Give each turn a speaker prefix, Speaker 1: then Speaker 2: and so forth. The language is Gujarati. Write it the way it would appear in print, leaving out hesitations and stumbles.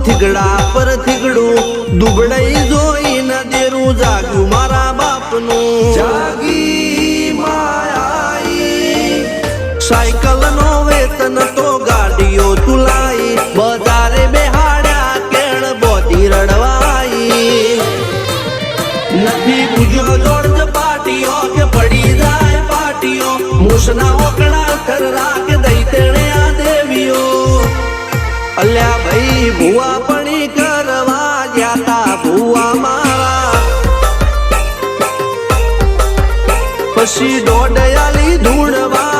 Speaker 1: થીગડા પર થીગડું દુબળાઈ જોઈને દેરું જાગ્યું મારા બાપનું જાગી માયાઈ સાયકલ નો વેતન તો ગાડીઓ તુલાઈ બજારે બેહાડ્યા કેળ બોધી રડવાઈ નથી પૂજ્યો જોડ પાટીઓ કે પડી જાય પાટીઓ મૂસના ઓકડા કર રાખ દઈ તેણે આ દેવીઓ અલ્યા ભાઈ ભુવા પણી કરવા જાતા ભુવા મારા પછી દોડયાલી ધૂણવા